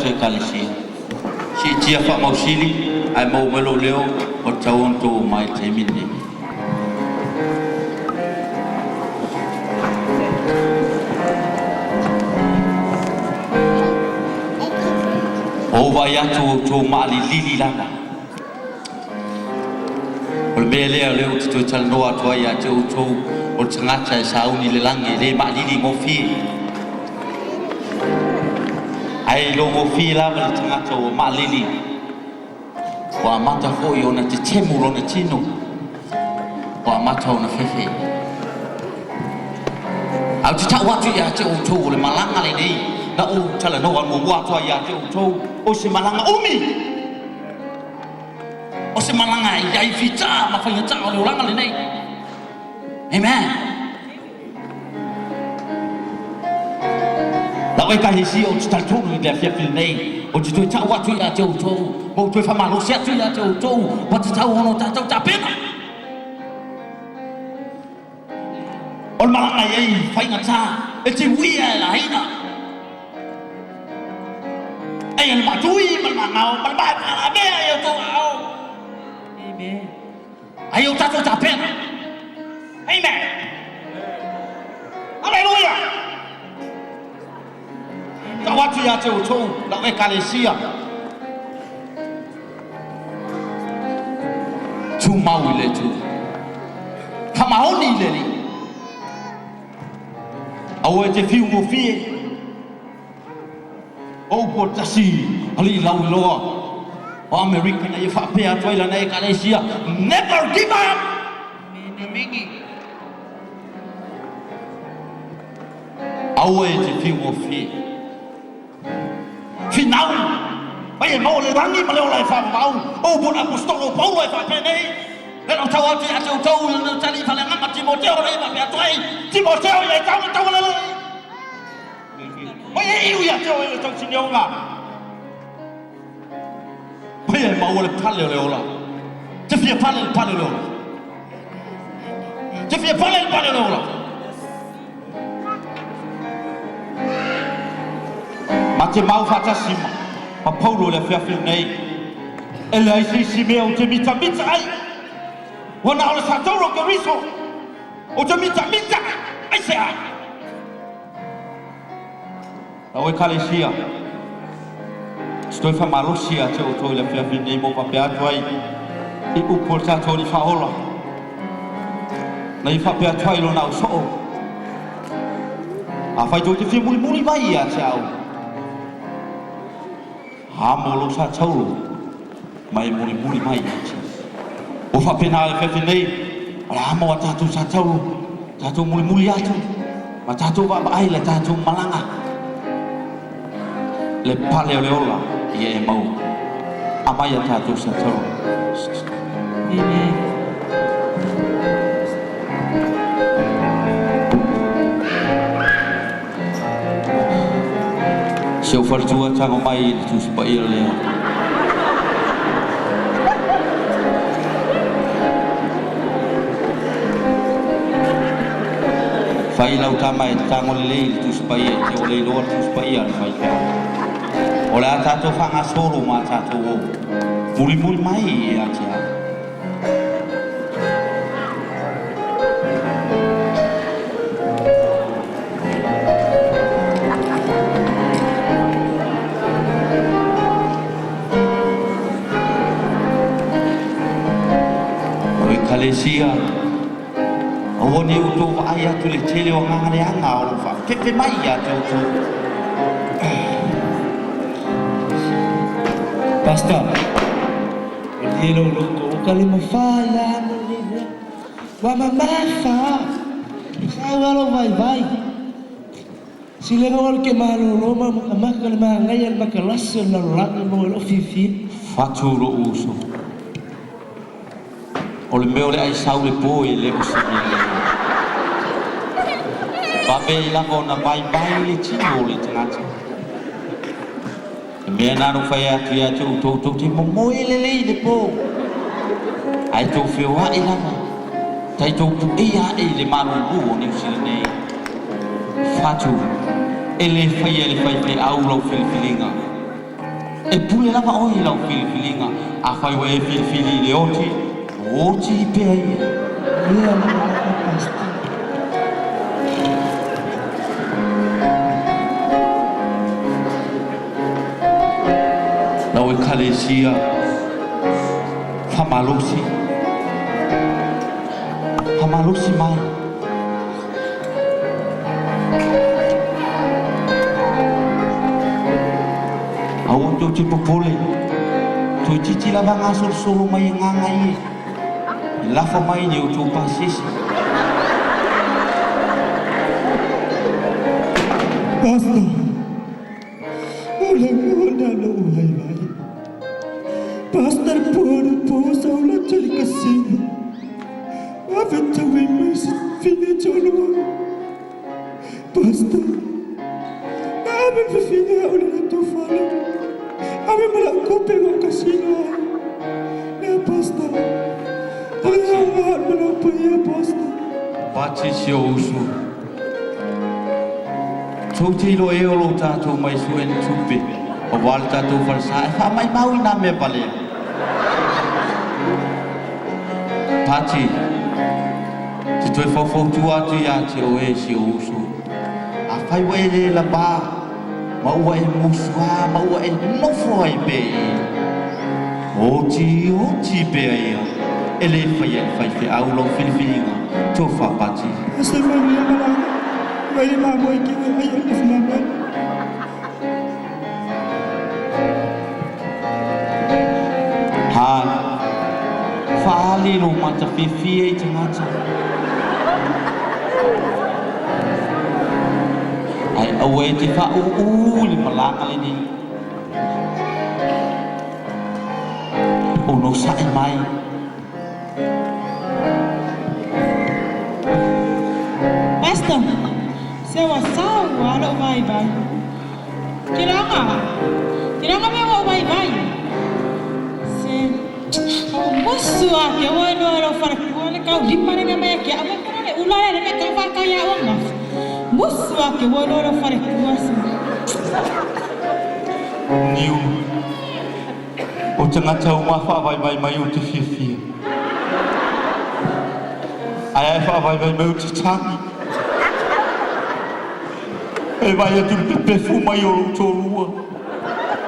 te kalisi. Si tia fa mausili ai mau melo leo o tauon to mai te mini. O vai atu to mali lili langa. O mele leo te talnoa to ia te to o tangata e sauni le langi le mali lili mo fi. Ai lo mo fi la le tangata o mali lili. Wa mata hoi ona te temu lona tino. Wa mata ona fefe. Au te tau atu ia te o to le malanga le nei. Na o tala noa mo watu ia te o to o se malanga umi. O se malanga ia i fita ma whainga ta o le oranga le nei. Amen. La wai kahi si o te taltonu i le fiafili nei. O te tue tau atu ia te o to. Mo tue whamalo se atu ia te o to. Wa te tau ono tātou tā pena. O le malanga ia i whainga ta. E te wia e la heina. Ai el matui malmangau malbai para be ai to au. Amen. Ai o tato ta pena. Amen. Hallelujah. Ta watu ya te to la ekalesia. Tu mau le tu. Kama oni le li. Au e te fiu mo fie. O po tasi ali lau loa o America na ia whapea toila na e Kalesia. Never give up. Mingi au e te fiu o fi finau ai e mau le rangi ma le ola e whapau o po na apostolo Paulo e whapea nei le no tau atu atu tau le tali whale ngama Timoteo le whapea toi Timoteo e tau le Oi iu ia te o ele tau sinionga. Oi e mau le pale le ola. Te fia pale le ola. Te fia pale le ola. Ma te mau fatasima. Ma Paulo le fia fil nei. Ele ai si mea o te mita ai. Wana o le satoro ke riso. O te mita ai se ai. La o Kalesia. Stoi fa malosia te o toi le fia nei mo pa pe atu ai. I u porta to ni fa ola. Na i fa pe atu ai lo na o so. A fai to te fia muli mai ia te au. Ha mo lo sa tau. Mai muli mai ia te. O fa pe na le fia nei. Ala mo ata tu sa tau. Tatu muli atu. Ma tatu ba ai le tatu malanga. Le pale o le ola i e mau amai a tātou sa tau. Amen. Seu fartua tango mai i tu sipa i leo. Fai lau tamai tango le lei tu sipa i te o lei loa tu sipa i al mai kea. O le a tātou whangasoro ma tātou o. Muli mai i a te a. O e Kalesia. O ni uto ai atu le tele o ngangare anga o wha. Kepe mai i a te uto. Pastor, ele o kalima fala no livro. Wa mamafa. Sawalo vai. Sile ngol ke malo roma makal mangai al makalas na rak mo lo fifi. Faturo uso. O le meo le ai sau le po e le usi e le. Babe i lango na bai le tino le tangata. Mea naro whai atu ia te utou te momo e lelei le po. Ai tau whioa e langa. Tai tau pu e a e le manu buo ni usile nei. Fatu. E le whai au lau whiliwhilinga. e pule lava o i lau filifilinga a fai wa e filifili le oti oti pe ai Ia la pasta. lau e kalesia famalosi mai au tu ti popole tu ti lava nga solo mai nga ngai la fa mai ni tu pasisi Pasta. Ulang lo hai vai. Pastor por saula chali kasino. Aventa we mais fine cholo. Pastor. Ave fine olha tu fala. Ave mala cope go kasino. Ne pastor. Olha mala poia pastor. Pati si osu tu ti lo e o tato mai su en tupe o walta tu farsa fa mai mau na me pale Pati ti tu fo tu atu ya ti o e si osu a fai we le la ba ma wa e muswa ma wa e no fo ai be o ti be ai ele fai fe au lo filifilinga tu fa pati Pastor Maria mala. Vai mamãe que vai aí mamãe. ha fali lo mata fifi e tangata ai awe ti fa li malanga le ni o no sai mai Pastor, sewa sawa lo vai. Kiranga me wo vai. Se musu ake wo no fara kuole kau limare me ke amo kare ulare me ka fa ka ya wanga. Musu ake wo no fara kuase. niu o tangata uma fa vai mai o te fifi ai fa vai mai o te tangi e vai a tu pe fuma i o tolua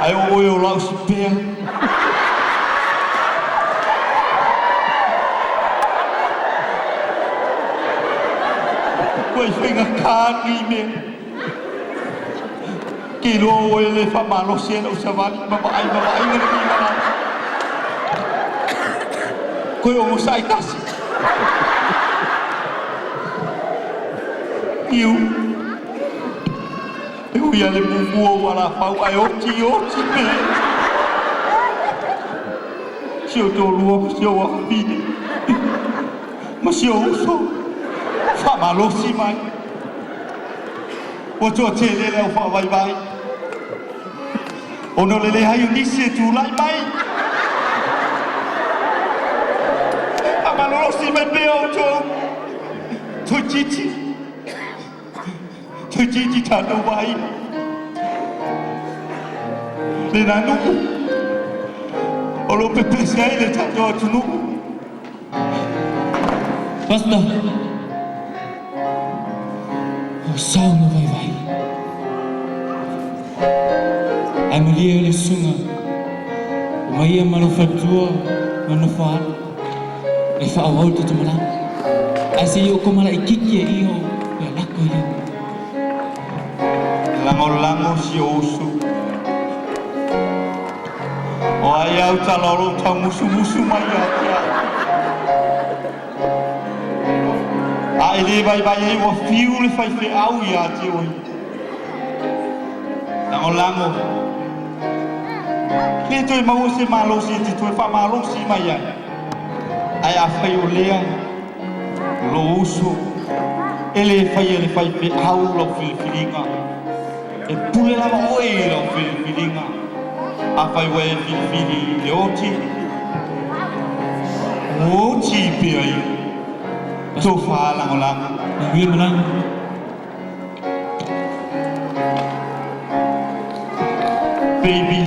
ai o o lau si pea koe whenga kāni me ki ro o e le whamalo sena o savali mama ai ngana ki mana koe o musai kasi iu ia le mumua wala pau ai oti me sio to lua sio wa fini ma sio uso fa malosi mai o to te le le fa vai ono le hai ni se tu lai mai a malosi mai pe o to titi tano vai le nanu o lo pepe sai le tano tunu Pastor. O saula vai. Ai malia le sunga. O mai e malo fatua no fa. E fa o volta te mala. Ai se yo komala ikiki e iho ya lako yo. lango si osu o ai au taloro ta musu mai atia ai le vai ai o fiu le fai fe au ia te oi lango ke toi mau se malo si ti toi fa malo si mai ai a fai o lea lo usu ele fai fe au lo filifilinga e pule lava oi lo filifilinga a fai we filifili le oti pe ai to fa lango Ia malang. baby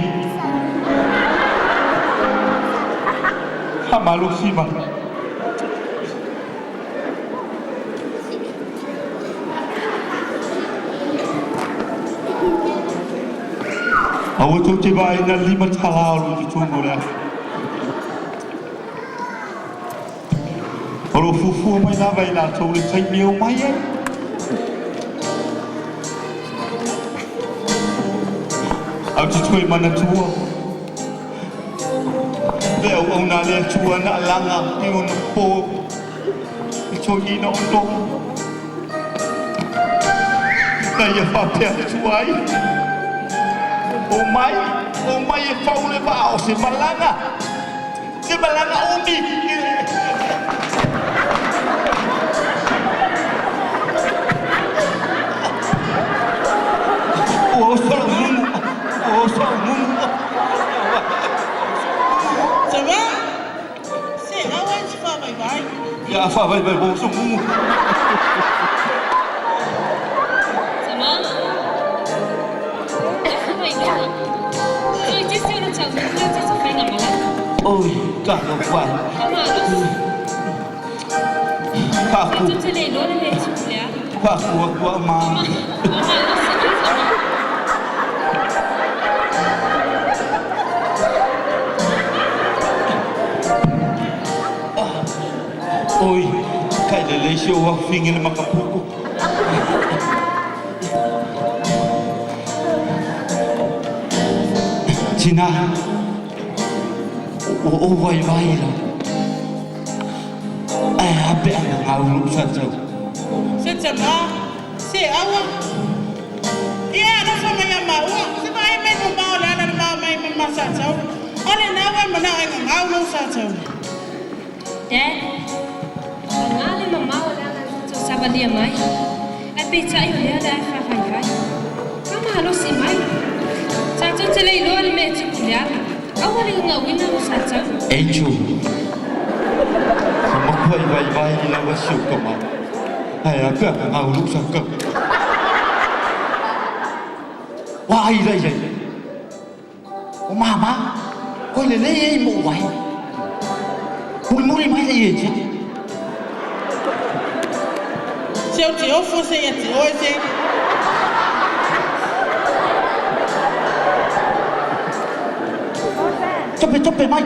malu sima. Awak tu tiba ina 5 tahun di Tungu dah. Kalau fufu mai na vai na tu le cai miu mai eh. Aku cuy mana tua. Bel ông na le tua na langa ki on po. Cuy ina ondong. Na ya fa pe cuai. O mai e fau le bao se malanga. Se malanga umi. Oh, sorry. Ça va? C'est ah ouais, tu vas bye bye. Ya fa vai bo so mu. Ça va? Vậy đó. Tôi chỉ xin nó chào mình lên cho phải ngầm lại. Ôi, cả nó quay. Không mà nó. Cả Tôi cụ, chỉ để nó lên chụp lẽ. cả cụ của mà. Không mà nó sẽ đi sao? Ôi, cái này lấy show vào phim này mà cầm phụ. China, ô vai vai rồi. Ai hấp dẫn ngào lúc sao sao? C'est ça va? C'est ah ouais. Yeah, nó phải mày mà uống. C'est pas ai mày cũng bao là bao mày mà sao sao. Anh nào vậy mà nào anh ngáo luôn sao sao. Dad, ngale mama wala na to sabalia mai. At pizza yo ya da fa fa fa. Kama halo si mai. Sa to tele lo le me tsukulia. Awali nga wina lo sa tsa. Ê chú, sao mà quay vai là vào siêu cơ mà? Hay là cứ ngào lúc sao cơ? Vai đây vậy? Mà, quay lại lấy một vậy. Muốn đi mấy gì chứ? Siêu chiếu phu xe ya chiếu ấy chứ. Chấp về mày.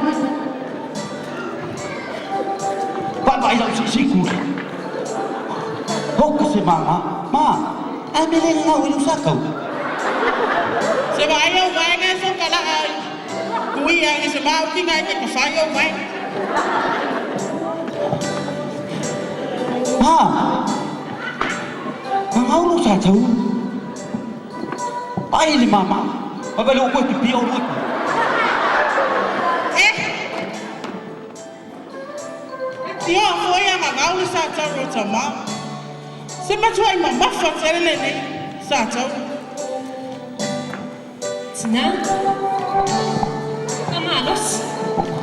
Bạn vậy là sĩ cụ. Hốc cái gì mà, anh mới lên ngào lúc sao cầu? C'est pas ai vai ngay xong cả là cúi anh sẽ bao khi ngay cái phải yêu vai. Ngào lúc sao cháu? Ai đi mà, bây giờ quay cái biểu luôn. Yo, foi a ngáo sa cháu rồi chấm má. C'est mà chui mà mất phật sẽ lên này sa cháu. Tina. Kama halo.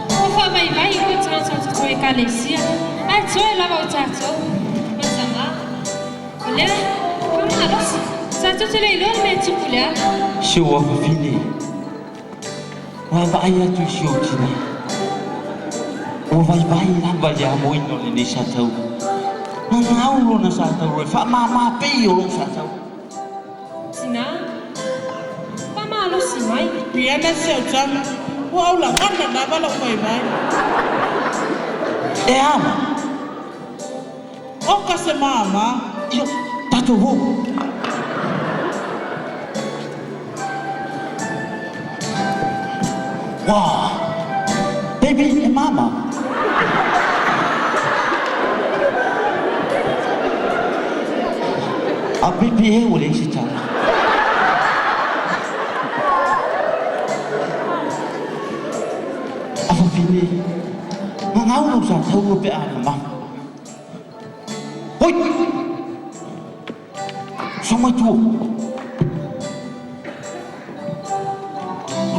Ko fa vai vai ko tsa tsa tsa ka lesia. Ai tsoi la va tsa tsa. Masama. Olha. Kama halo. Sa tsa tele lo me tsukulia. Show of fini. Vai tu show chini. O vai lan vai ya moi no ni sa tau. Ngau lo na sa tau rồi fa ma pe yo lo sa tau. Tina. Kama halo si mai. Bia na siêu chấm. Wow là ngon là đã bắt đầu quay vai. Em. Ô cái gì mà. Yo, ta tu vô. Wow. Baby and mama. A baby he wo le si cha. A fa fini. Ngau lu sa thau pe a ma. Hoi. Sao mai chu?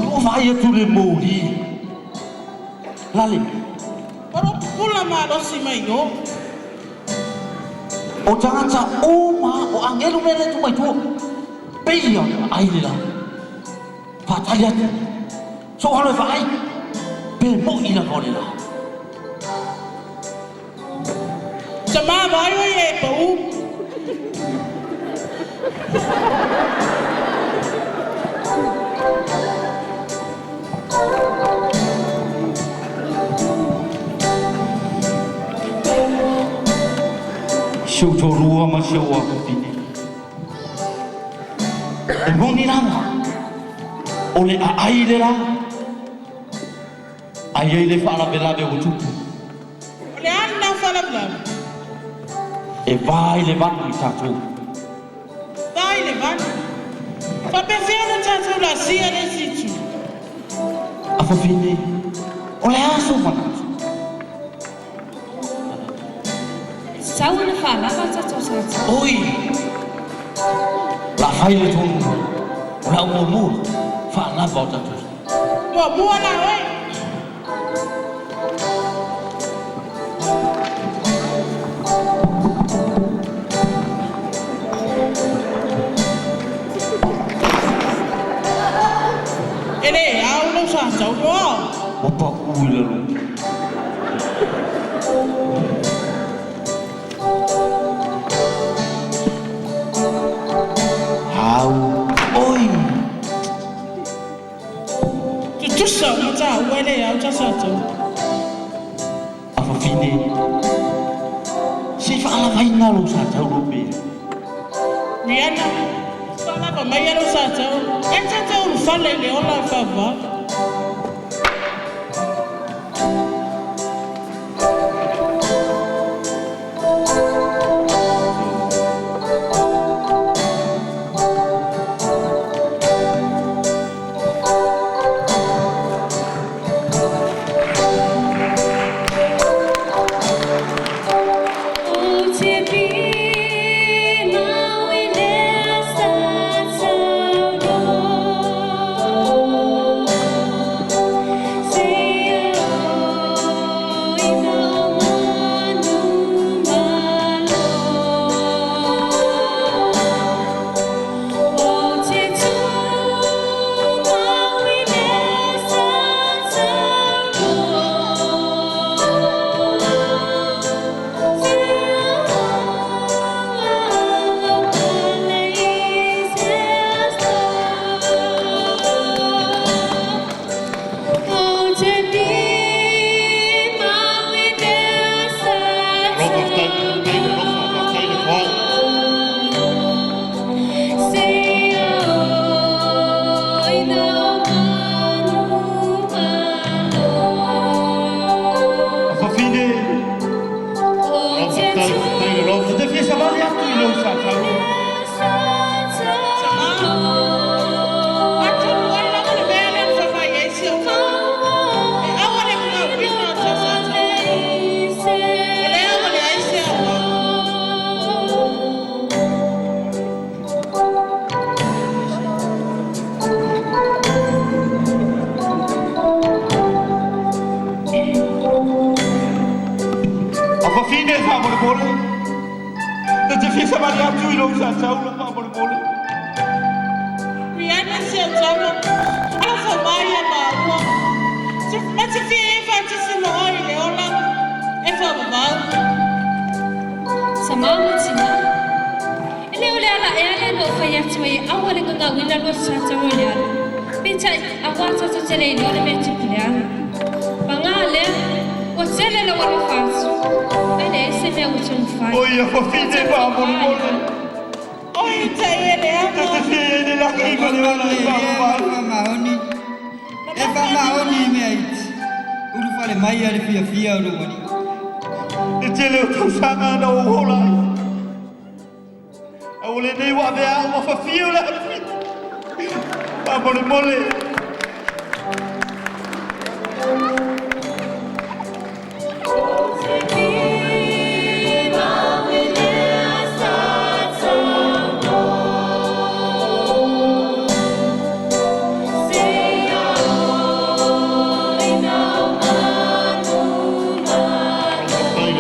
Lu vai tu le mo đi. Lali. Pero pula mà đó xí mày yo. O jangan sa oma o angelo mele tu mai tu. Bây giờ ai đi là. Phải thay lihat. So kalau phải. Be mo ina kau đi là. Sama vai e pau. Siêu cho rùa mà siêu à của phi nè. Em mong đi nào mà. Ole ai le la. Ai le fa la bela de uchu. Ole an na fala bla. E vai le van ni ta tu. Vai le van. Fa pe vero ta tu la sia de situ. A fa phi nè. Ole aso mana. Sau na fala va tsa tsa. Oi. La fai le tu. La mo mu. Fa la ba ta tu. Mo mua la oi. Ele au no sa chau đó. Mo pa ui le lu. Hau. Oi. Tu sa mo cha ui le au cha sa chau. A fa phi nè. Si fa la vai na lu sa chau lu be. Ni ana. Fala ba mai alo sa chau. En cha chau lu fale le ola fa va.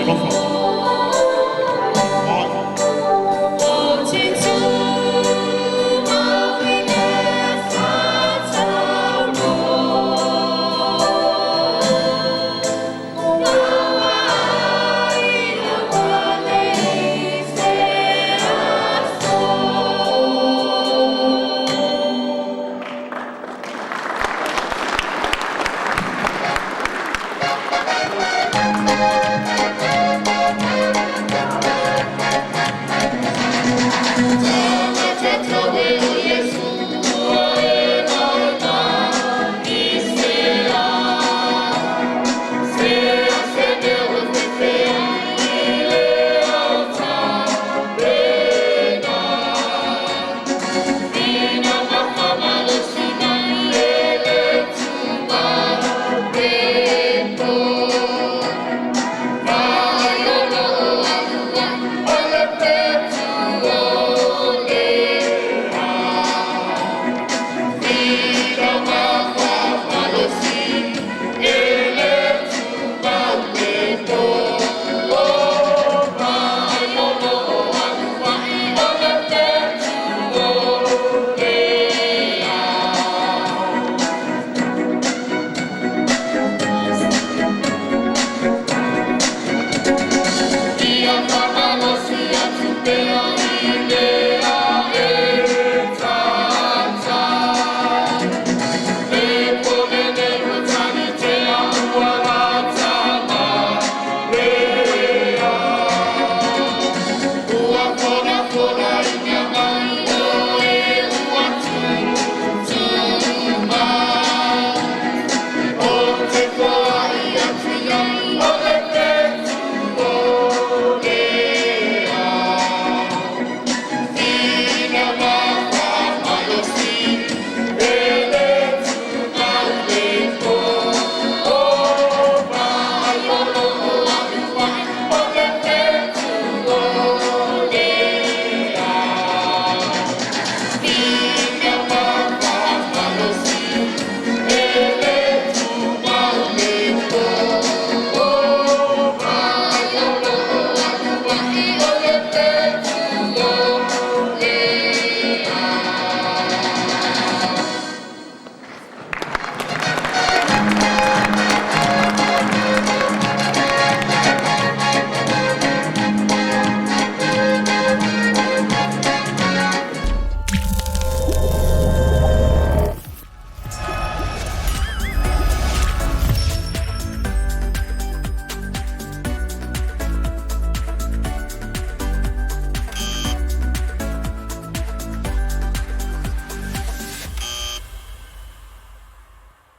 Rojo.